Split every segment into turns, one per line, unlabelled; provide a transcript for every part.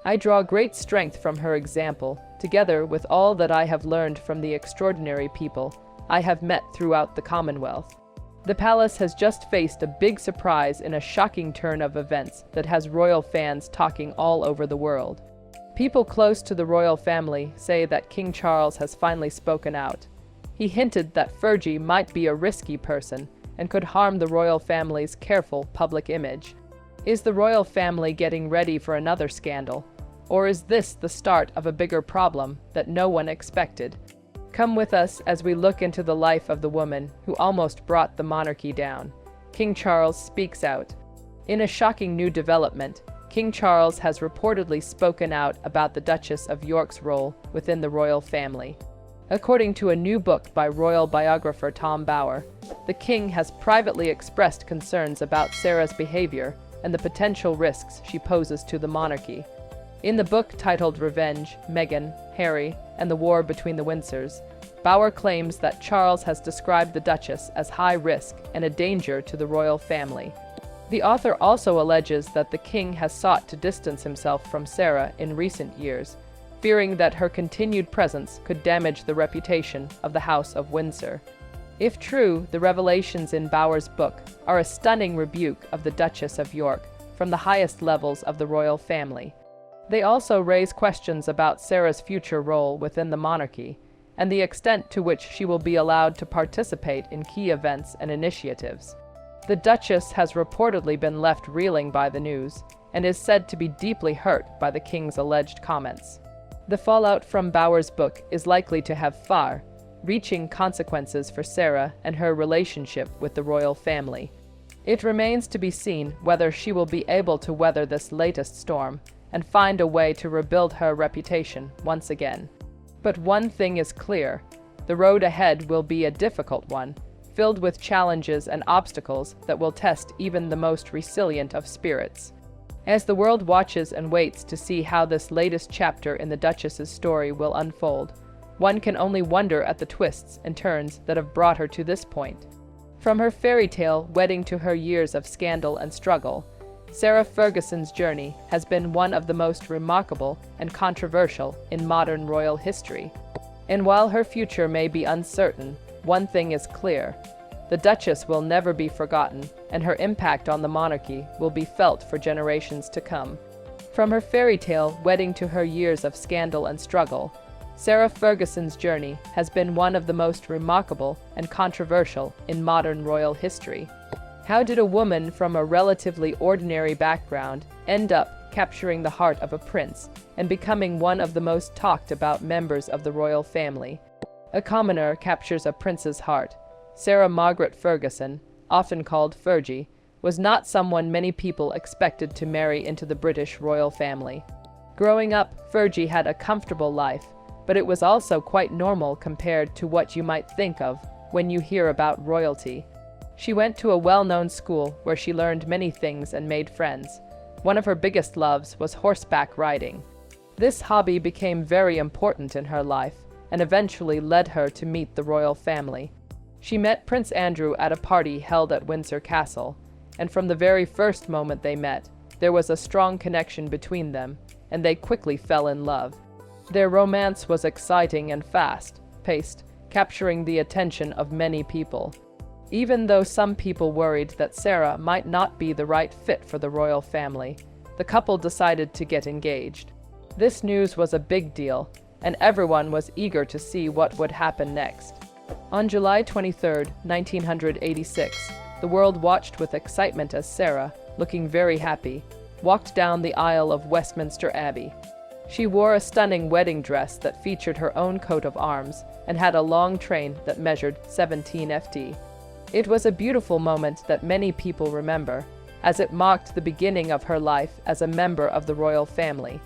I draw great strength from her example, together with all that I have learned from the extraordinary people I have met throughout the Commonwealth. The palace has just faced a big surprise in a shocking turn of events that has royal fans talking all over the world. People close to the royal family say that King Charles has finally spoken out. He hinted that Fergie might be a risky person and could harm the royal family's careful public image. Is the royal family getting ready for another scandal? Or is this the start of a bigger problem that no one expected? Come with us as we look into the life of the woman who almost brought the monarchy down. King Charles speaks out. In a shocking new development, King Charles has reportedly spoken out about the Duchess of York's role within the royal family. According to a new book by royal biographer Tom Bower, the king has privately expressed concerns about Sarah's behavior and the potential risks she poses to the monarchy. In the book titled Revenge, Meghan, Harry, and the War Between the Windsors, Bower claims that Charles has described the Duchess as high risk and a danger to the royal family. The author also alleges that the king has sought to distance himself from Sarah in recent years, fearing that her continued presence could damage the reputation of the House of Windsor. If true, the revelations in Bower's book are a stunning rebuke of the Duchess of York from the highest levels of the royal family. They also raise questions about Sarah's future role within the monarchy and the extent to which she will be allowed to participate in key events and initiatives. The Duchess has reportedly been left reeling by the news and is said to be deeply hurt by the king's alleged comments. The fallout from Bower's book is likely to have far-reaching consequences for Sarah and her relationship with the royal family. It remains to be seen whether she will be able to weather this latest storm and find a way to rebuild her reputation once again. But one thing is clear: the road ahead will be a difficult one, filled with challenges and obstacles that will test even the most resilient of spirits. As the world watches and waits to see how this latest chapter in the Duchess's story will unfold, one can only wonder at the twists and turns that have brought her to this point. From her fairy tale wedding to her years of scandal and struggle, Sarah Ferguson's journey has been one of the most remarkable and controversial in modern royal history. And while her future may be uncertain, one thing is clear: the Duchess will never be forgotten, and her impact on the monarchy will be felt for generations to come. From her fairy tale wedding to her years of scandal and struggle, Sarah Ferguson's journey has been one of the most remarkable and controversial in modern royal history. How did a woman from a relatively ordinary background end up capturing the heart of a prince and becoming one of the most talked about members of the royal family? A commoner captures a prince's heart. Sarah Margaret Ferguson, often called Fergie, was not someone many people expected to marry into the British royal family. Growing up, Fergie had a comfortable life, but it was also quite normal compared to what you might think of when you hear about royalty. She went to a well-known school where she learned many things and made friends. One of her biggest loves was horseback riding. This hobby became very important in her life and eventually led her to meet the royal family. She met Prince Andrew at a party held at Windsor Castle, and from the very first moment they met, there was a strong connection between them, and they quickly fell in love. Their romance was exciting and fast-paced, capturing the attention of many people. Even though some people worried that Sarah might not be the right fit for the royal family, the couple decided to get engaged. This news was a big deal, and everyone was eager to see what would happen next. On July 23, 1986, the world watched with excitement as Sarah, looking very happy, walked down the aisle of Westminster Abbey. She wore a stunning wedding dress that featured her own coat of arms and had a long train that measured 17 ft. It was a beautiful moment that many people remember, as it marked the beginning of her life as a member of the royal family.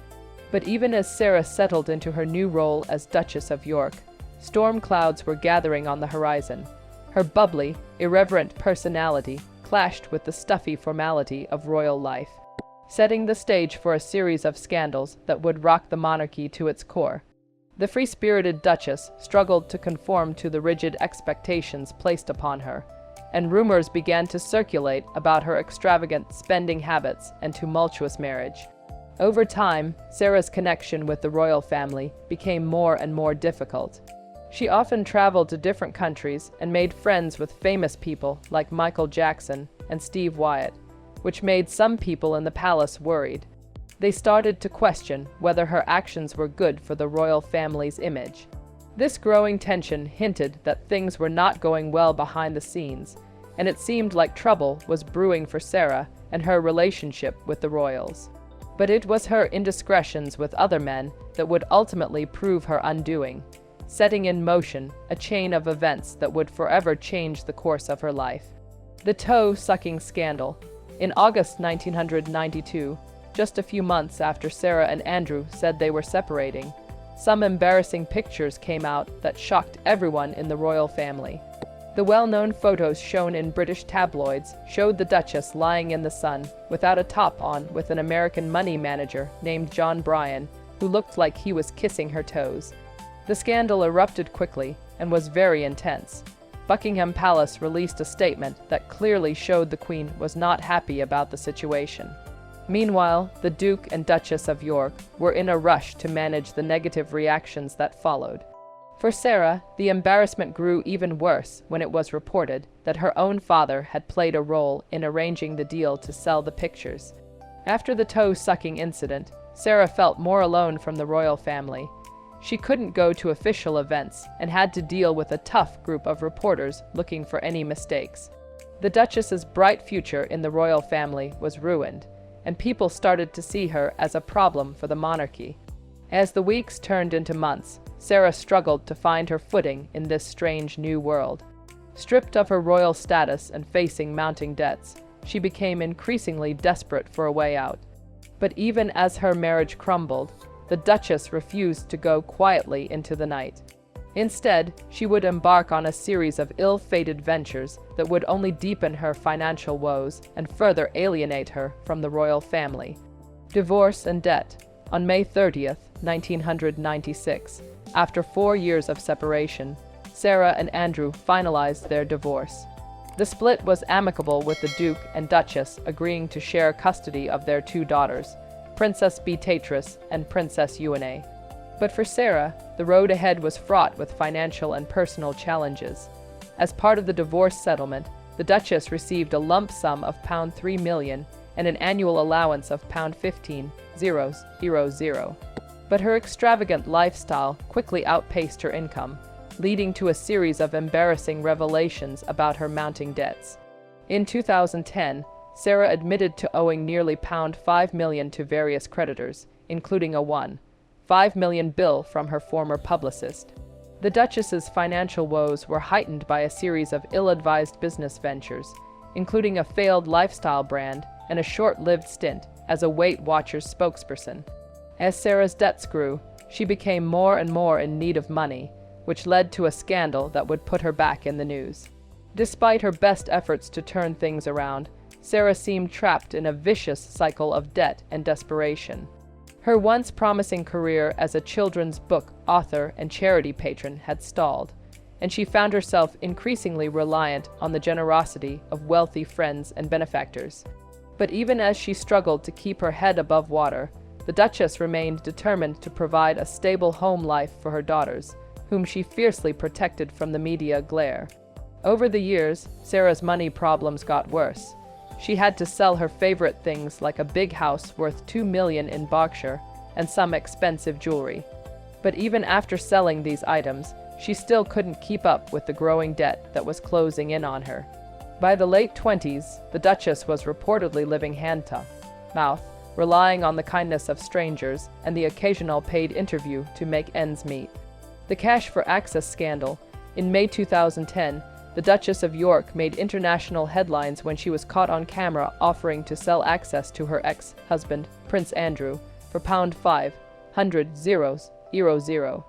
But even as Sarah settled into her new role as Duchess of York, storm clouds were gathering on the horizon. Her bubbly, irreverent personality clashed with the stuffy formality of royal life, setting the stage for a series of scandals that would rock the monarchy to its core. The free-spirited Duchess struggled to conform to the rigid expectations placed upon her, and rumors began to circulate about her extravagant spending habits and tumultuous marriage. Over time, Sarah's connection with the royal family became more and more difficult. She often traveled to different countries and made friends with famous people like Michael Jackson and Steve Wyatt, which made some people in the palace worried. They started to question whether her actions were good for the royal family's image. This growing tension hinted that things were not going well behind the scenes, and it seemed like trouble was brewing for Sarah and her relationship with the royals. But it was her indiscretions with other men that would ultimately prove her undoing, setting in motion a chain of events that would forever change the course of her life. The toe-sucking scandal. In August 1992, just a few months after Sarah and Andrew said they were separating, some embarrassing pictures came out that shocked everyone in the royal family. The well-known photos shown in British tabloids showed the Duchess lying in the sun without a top on with an American money manager named John Bryan, who looked like he was kissing her toes. The scandal erupted quickly and was very intense. Buckingham Palace released a statement that clearly showed the Queen was not happy about the situation. Meanwhile, the Duke and Duchess of York were in a rush to manage the negative reactions that followed. For Sarah, the embarrassment grew even worse when it was reported that her own father had played a role in arranging the deal to sell the pictures. After the toe-sucking incident, Sarah felt more alone from the royal family. She couldn't go to official events and had to deal with a tough group of reporters looking for any mistakes. The Duchess's bright future in the royal family was ruined, and people started to see her as a problem for the monarchy. As the weeks turned into months, Sarah struggled to find her footing in this strange new world. Stripped of her royal status and facing mounting debts, she became increasingly desperate for a way out. But even as her marriage crumbled, the Duchess refused to go quietly into the night. Instead, she would embark on a series of ill-fated ventures that would only deepen her financial woes and further alienate her from the royal family. Divorce and debt. On May 30th, 1996, after 4 years of separation, Sarah and Andrew finalized their divorce. The split was amicable, with the Duke and Duchess agreeing to share custody of their 2 daughters, Princess Beatrice and Princess Eugenie. But for Sarah, the road ahead was fraught with financial and personal challenges. As part of the divorce settlement, the Duchess received a lump sum of £3 million and an annual allowance of £15,000. But her extravagant lifestyle quickly outpaced her income, leading to a series of embarrassing revelations about her mounting debts. In 2010, Sarah admitted to owing nearly £5 million to various creditors, including a £1.5 million bill from her former publicist. The Duchess's financial woes were heightened by a series of ill-advised business ventures, including a failed lifestyle brand and a short-lived stint as a Weight Watchers spokesperson. As Sarah's debts grew, she became more and more in need of money, which led to a scandal that would put her back in the news. Despite her best efforts to turn things around, Sarah seemed trapped in a vicious cycle of debt and desperation. Her once promising career as a children's book author and charity patron had stalled, and she found herself increasingly reliant on the generosity of wealthy friends and benefactors. But even as she struggled to keep her head above water, the Duchess remained determined to provide a stable home life for her daughters, whom she fiercely protected from the media glare. Over the years, Sarah's money problems got worse. She had to sell her favorite things like a big house worth $2 million in Berkshire and some expensive jewelry. But even after selling these items, she still couldn't keep up with the growing debt that was closing in on her. By the late 20s, the Duchess was reportedly living hand-to-mouth, relying on the kindness of strangers and the occasional paid interview to make ends meet. The Cash for Access scandal. In May 2010, the Duchess of York made international headlines when she was caught on camera offering to sell access to her ex-husband, Prince Andrew, for £500,000.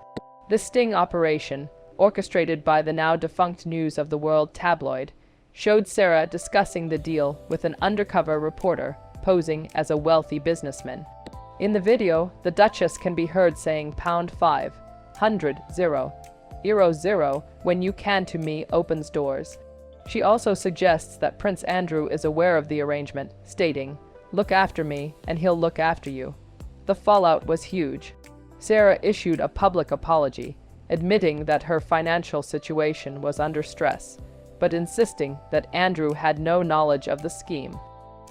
The sting operation, orchestrated by the now-defunct News of the World tabloid, showed Sarah discussing the deal with an undercover reporter posing as a wealthy businessman. In the video, the Duchess can be heard saying £500,000 when you can to me opens doors. She also suggests that Prince Andrew is aware of the arrangement, stating, "Look after me, and he'll look after you." the fallout was huge. Sarah issued a public apology, admitting that her financial situation was under stress, but insisting that Andrew had no knowledge of the scheme.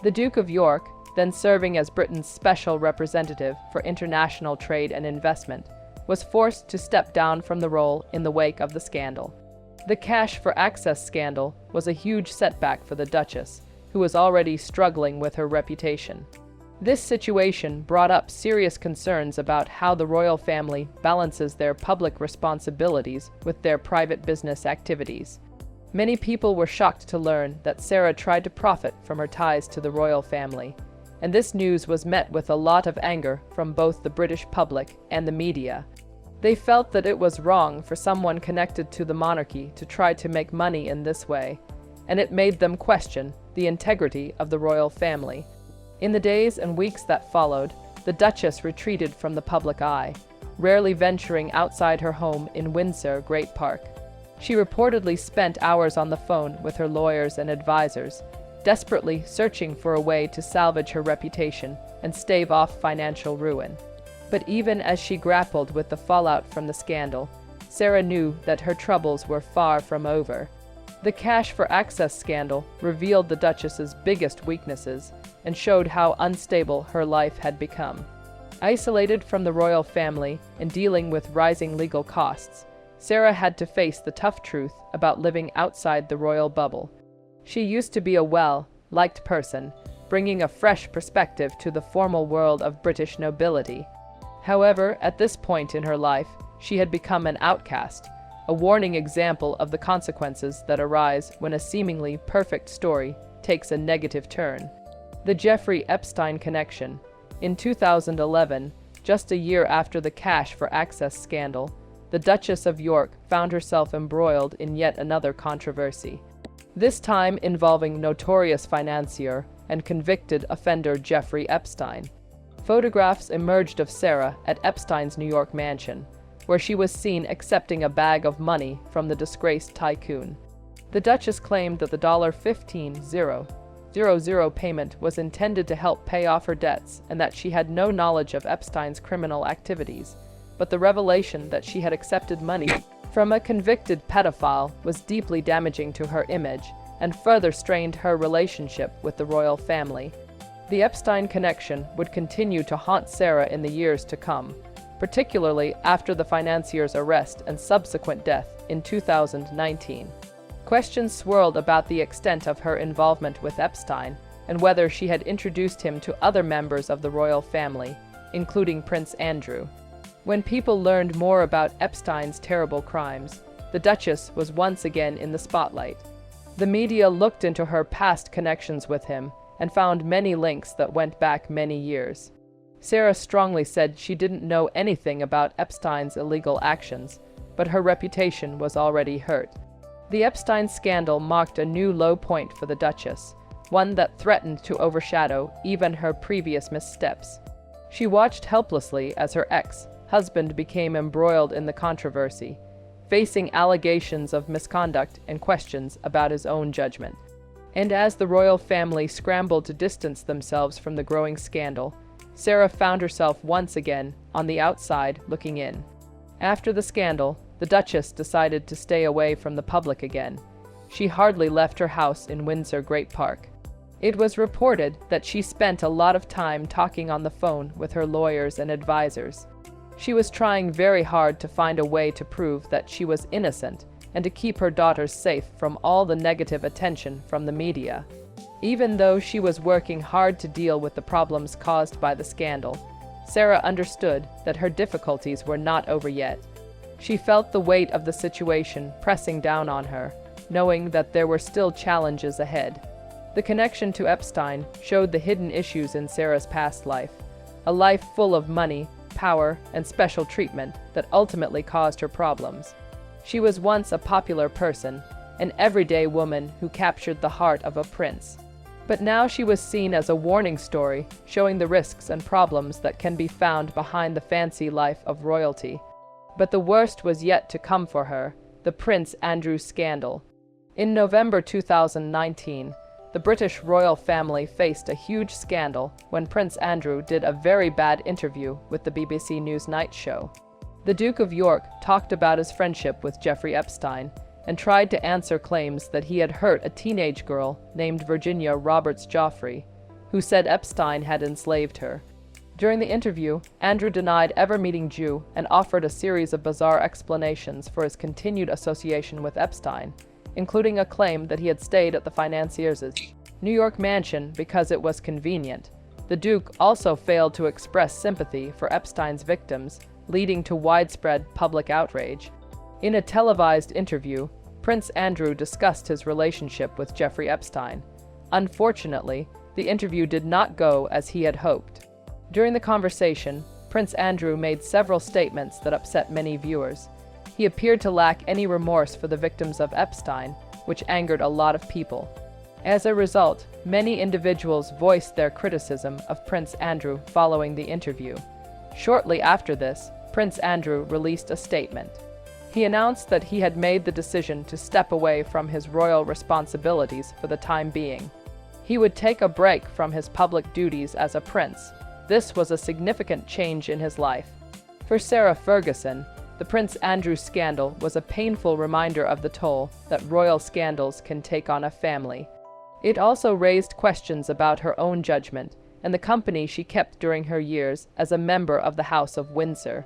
The Duke of York, then serving as Britain's special representative for international trade and investment, was forced to step down from the role in the wake of the scandal. The cash for access scandal was a huge setback for the Duchess, who was already struggling with her reputation. This situation brought up serious concerns about how the royal family balances their public responsibilities with their private business activities. Many people were shocked to learn that Sarah tried to profit from her ties to the royal family, and this news was met with a lot of anger from both the British public and the media. They felt that it was wrong for someone connected to the monarchy to try to make money in this way, and it made them question the integrity of the royal family. In the days and weeks that followed, the Duchess retreated from the public eye, rarely venturing outside her home in Windsor Great Park. She reportedly spent hours on the phone with her lawyers and advisors, desperately searching for a way to salvage her reputation and stave off financial ruin. But even as she grappled with the fallout from the scandal, Sarah knew that her troubles were far from over. The cash for access scandal revealed the Duchess's biggest weaknesses and showed how unstable her life had become. Isolated from the royal family and dealing with rising legal costs, Sarah had to face the tough truth about living outside the royal bubble. She used to be a well-liked person, bringing a fresh perspective to the formal world of British nobility. However, at this point in her life, she had become an outcast, a warning example of the consequences that arise when a seemingly perfect story takes a negative turn. The Jeffrey Epstein connection. In 2011, just a year after the cash for access scandal, the Duchess of York found herself embroiled in yet another controversy, this time involving notorious financier and convicted offender Jeffrey Epstein. Photographs emerged of Sarah at Epstein's New York mansion, where she was seen accepting a bag of money from the disgraced tycoon. The Duchess claimed that the $15,000 payment was intended to help pay off her debts and that she had no knowledge of Epstein's criminal activities, but the revelation that she had accepted money from a convicted pedophile was deeply damaging to her image and further strained her relationship with the royal family. The Epstein connection would continue to haunt Sarah in the years to come, particularly after the financier's arrest and subsequent death in 2019. Questions swirled about the extent of her involvement with Epstein and whether she had introduced him to other members of the royal family, including Prince Andrew. When people learned more about Epstein's terrible crimes, the Duchess was once again in the spotlight. The media looked into her past connections with him and found many links that went back many years. Sarah strongly said she didn't know anything about Epstein's illegal actions, but her reputation was already hurt. The Epstein scandal marked a new low point for the Duchess, one that threatened to overshadow even her previous missteps. She watched helplessly as her ex-husband became embroiled in the controversy, facing allegations of misconduct and questions about his own judgment. And as the royal family scrambled to distance themselves from the growing scandal, Sarah found herself once again on the outside looking in. After the scandal, the Duchess decided to stay away from the public again. She hardly left her house in Windsor Great Park. It was reported that she spent a lot of time talking on the phone with her lawyers and advisors. She was trying very hard to find a way to prove that she was innocent and to keep her daughters safe from all the negative attention from the media. Even though she was working hard to deal with the problems caused by the scandal, Sarah understood that her difficulties were not over yet. She felt the weight of the situation pressing down on her, knowing that there were still challenges ahead. The connection to Epstein showed the hidden issues in Sarah's past life, a life full of money, power, and special treatment that ultimately caused her problems. She was once a popular person, an everyday woman who captured the heart of a prince. But now she was seen as a warning story, showing the risks and problems that can be found behind the fancy life of royalty. But the worst was yet to come for her, the Prince Andrew scandal. In November 2019, the British royal family faced a huge scandal when Prince Andrew did a very bad interview with the BBC News Night show. The Duke of York talked about his friendship with Jeffrey Epstein and tried to answer claims that he had hurt a teenage girl named Virginia Roberts Joffrey, who said Epstein had enslaved her. During the interview, Andrew denied ever meeting Jew and offered a series of bizarre explanations for his continued association with Epstein, including a claim that he had stayed at the financier's New York mansion because it was convenient. The Duke also failed to express sympathy for Epstein's victims, leading to widespread public outrage. In a televised interview, Prince Andrew discussed his relationship with Jeffrey Epstein. Unfortunately, the interview did not go as he had hoped. During the conversation, Prince Andrew made several statements that upset many viewers. He appeared to lack any remorse for the victims of Epstein, which angered a lot of people. As a result, many individuals voiced their criticism of Prince Andrew following the interview. Shortly after this, Prince Andrew released a statement. He announced that he had made the decision to step away from his royal responsibilities for the time being. He would take a break from his public duties as a prince. This was a significant change in his life. For Sarah Ferguson, the Prince Andrew scandal was a painful reminder of the toll that royal scandals can take on a family. It also raised questions about her own judgment and the company she kept during her years as a member of the House of Windsor.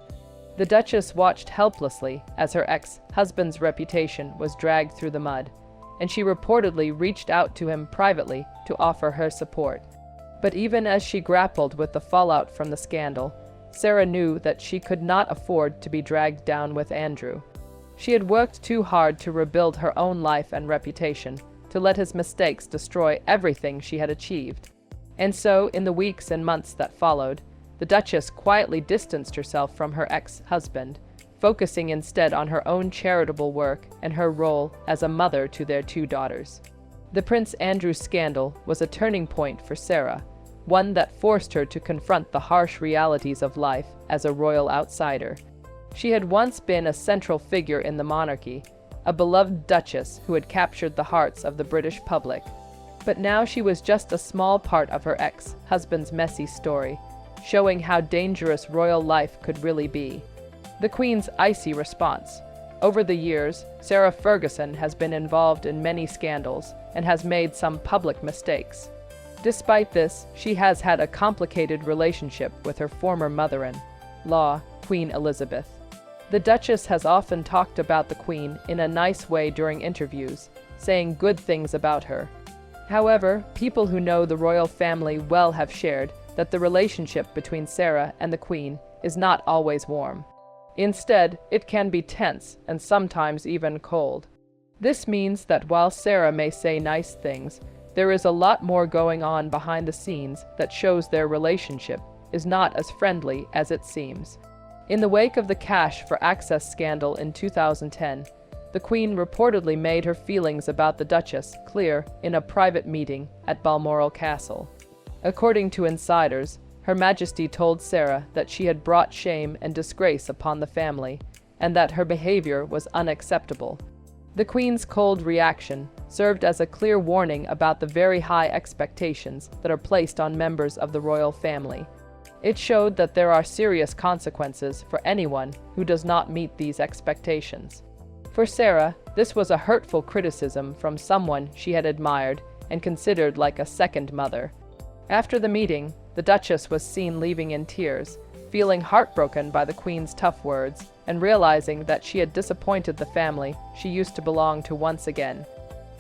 The Duchess watched helplessly as her ex-husband's reputation was dragged through the mud, and she reportedly reached out to him privately to offer her support. But even as she grappled with the fallout from the scandal, Sarah knew that she could not afford to be dragged down with Andrew. She had worked too hard to rebuild her own life and reputation, to let his mistakes destroy everything she had achieved. And so, in the weeks and months that followed, the Duchess quietly distanced herself from her ex-husband, focusing instead on her own charitable work and her role as a mother to their two daughters. The Prince Andrew scandal was a turning point for Sarah, one that forced her to confront the harsh realities of life as a royal outsider. She had once been a central figure in the monarchy, a beloved duchess who had captured the hearts of the British public. But now she was just a small part of her ex-husband's messy story, showing how dangerous royal life could really be. The Queen's icy response. Over the years, Sarah Ferguson has been involved in many scandals and has made some public mistakes. Despite this, she has had a complicated relationship with her former mother-in-law, Queen Elizabeth. The Duchess has often talked about the Queen in a nice way during interviews, saying good things about her. However, people who know the royal family well have shared that the relationship between Sarah and the Queen is not always warm. Instead, it can be tense and sometimes even cold. This means that while Sarah may say nice things, there is a lot more going on behind the scenes that shows their relationship is not as friendly as it seems. In the wake of the Cash for Access scandal in 2010, the Queen reportedly made her feelings about the Duchess clear in a private meeting at Balmoral Castle. According to insiders, Her Majesty told Sarah that she had brought shame and disgrace upon the family, and that her behavior was unacceptable. The Queen's cold reaction served as a clear warning about the very high expectations that are placed on members of the royal family. It showed that there are serious consequences for anyone who does not meet these expectations. For Sarah, this was a hurtful criticism from someone she had admired and considered like a second mother. After the meeting, the Duchess was seen leaving in tears, feeling heartbroken by the Queen's tough words and realizing that she had disappointed the family she used to belong to once again.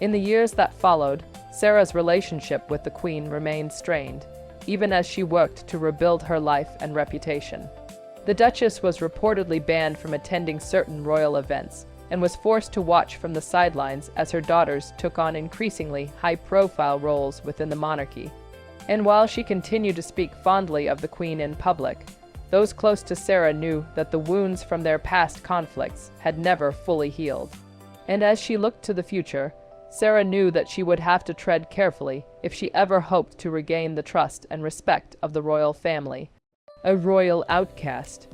In the years that followed, Sarah's relationship with the Queen remained strained, even as she worked to rebuild her life and reputation. The Duchess was reportedly banned from attending certain royal events and was forced to watch from the sidelines as her daughters took on increasingly high-profile roles within the monarchy. And while she continued to speak fondly of the Queen in public, those close to Sarah knew that the wounds from their past conflicts had never fully healed. And as she looked to the future, Sarah knew that she would have to tread carefully if she ever hoped to regain the trust and respect of the royal family. A royal outcast.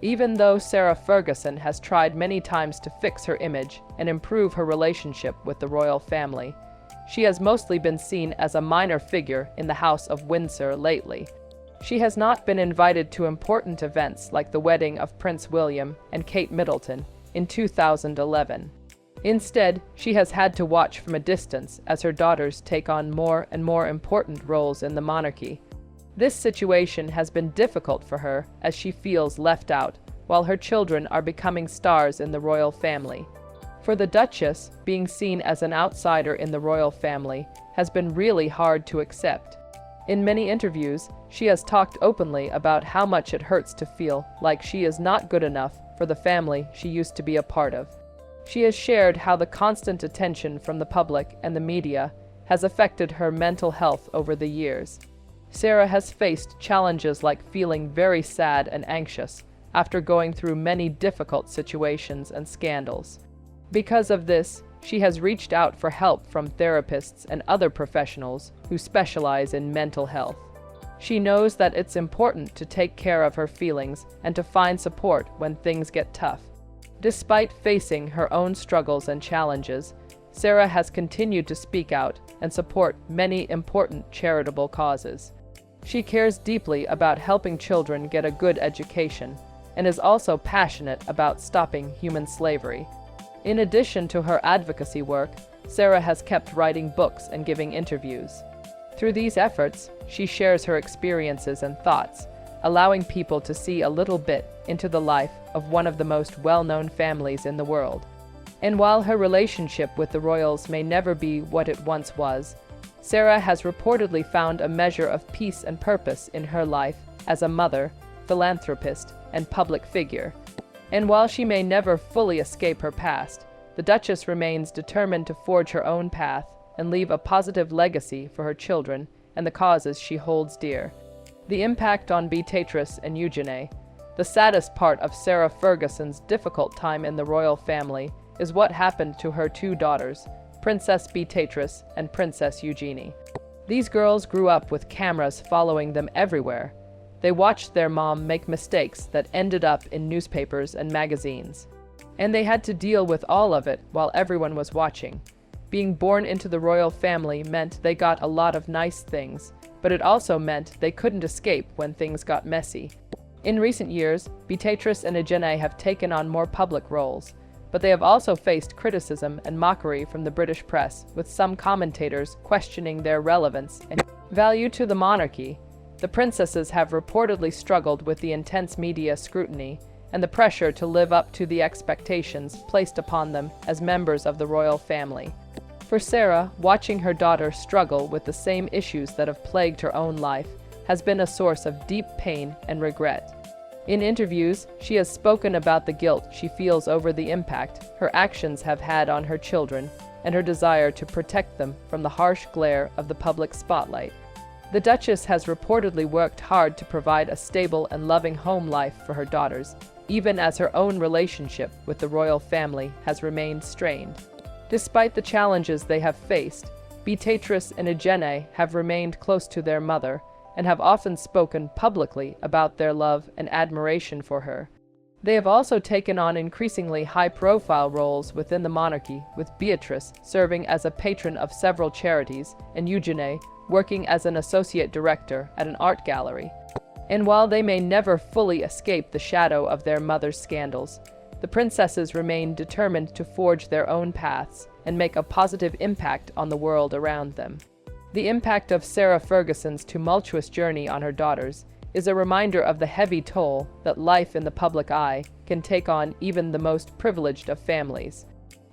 Even though Sarah Ferguson has tried many times to fix her image and improve her relationship with the royal family, she has mostly been seen as a minor figure in the House of Windsor lately. She has not been invited to important events like the wedding of Prince William and Kate Middleton in 2011. Instead, she has had to watch from a distance as her daughters take on more and more important roles in the monarchy. This situation has been difficult for her as she feels left out, while her children are becoming stars in the royal family. For the Duchess, being seen as an outsider in the royal family has been really hard to accept. In many interviews, she has talked openly about how much it hurts to feel like she is not good enough for the family she used to be a part of. She has shared how the constant attention from the public and the media has affected her mental health over the years. Sarah has faced challenges like feeling very sad and anxious after going through many difficult situations and scandals. Because of this, she has reached out for help from therapists and other professionals who specialize in mental health. She knows that it's important to take care of her feelings and to find support when things get tough. Despite facing her own struggles and challenges, Sarah has continued to speak out and support many important charitable causes. She cares deeply about helping children get a good education and is also passionate about stopping human slavery. In addition to her advocacy work, Sarah has kept writing books and giving interviews. Through these efforts, she shares her experiences and thoughts, allowing people to see a little bit into the life of one of the most well-known families in the world. And while her relationship with the royals may never be what it once was, Sarah has reportedly found a measure of peace and purpose in her life as a mother, philanthropist, and public figure. And while she may never fully escape her past, the Duchess remains determined to forge her own path and leave a positive legacy for her children and the causes she holds dear. The impact on Beatrice and Eugenie. The saddest part of Sarah Ferguson's difficult time in the royal family is what happened to her two daughters, Princess Beatrice and Princess Eugenie. These girls grew up with cameras following them everywhere. They watched their mom make mistakes that ended up in newspapers and magazines. And they had to deal with all of it while everyone was watching. Being born into the royal family meant they got a lot of nice things, but it also meant they couldn't escape when things got messy. In recent years, Beatrice and Eugenie have taken on more public roles, but they have also faced criticism and mockery from the British press, with some commentators questioning their relevance and value to the monarchy. The princesses have reportedly struggled with the intense media scrutiny and the pressure to live up to the expectations placed upon them as members of the royal family. For Sarah, watching her daughter struggle with the same issues that have plagued her own life has been a source of deep pain and regret. In interviews, she has spoken about the guilt she feels over the impact her actions have had on her children and her desire to protect them from the harsh glare of the public spotlight. The Duchess has reportedly worked hard to provide a stable and loving home life for her daughters, even as her own relationship with the royal family has remained strained. Despite the challenges they have faced, Beatrice and Eugenie have remained close to their mother and have often spoken publicly about their love and admiration for her. They have also taken on increasingly high-profile roles within the monarchy, with Beatrice serving as a patron of several charities and Eugenie working as an associate director at an art gallery. And while they may never fully escape the shadow of their mother's scandals, the princesses remain determined to forge their own paths and make a positive impact on the world around them. The impact of Sarah Ferguson's tumultuous journey on her daughters is a reminder of the heavy toll that life in the public eye can take on even the most privileged of families.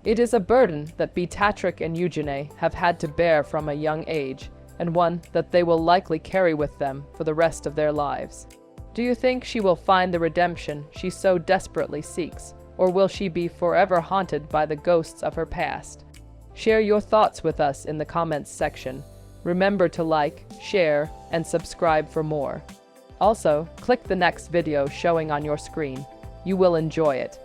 It is a burden that Beatrix and Eugenie have had to bear from a young age, and one that they will likely carry with them for the rest of their lives. Do you think she will find the redemption she so desperately seeks, or will she be forever haunted by the ghosts of her past? Share your thoughts with us in the comments section. Remember to like, share, and subscribe for more. Also, click the next video showing on your screen. You will enjoy it.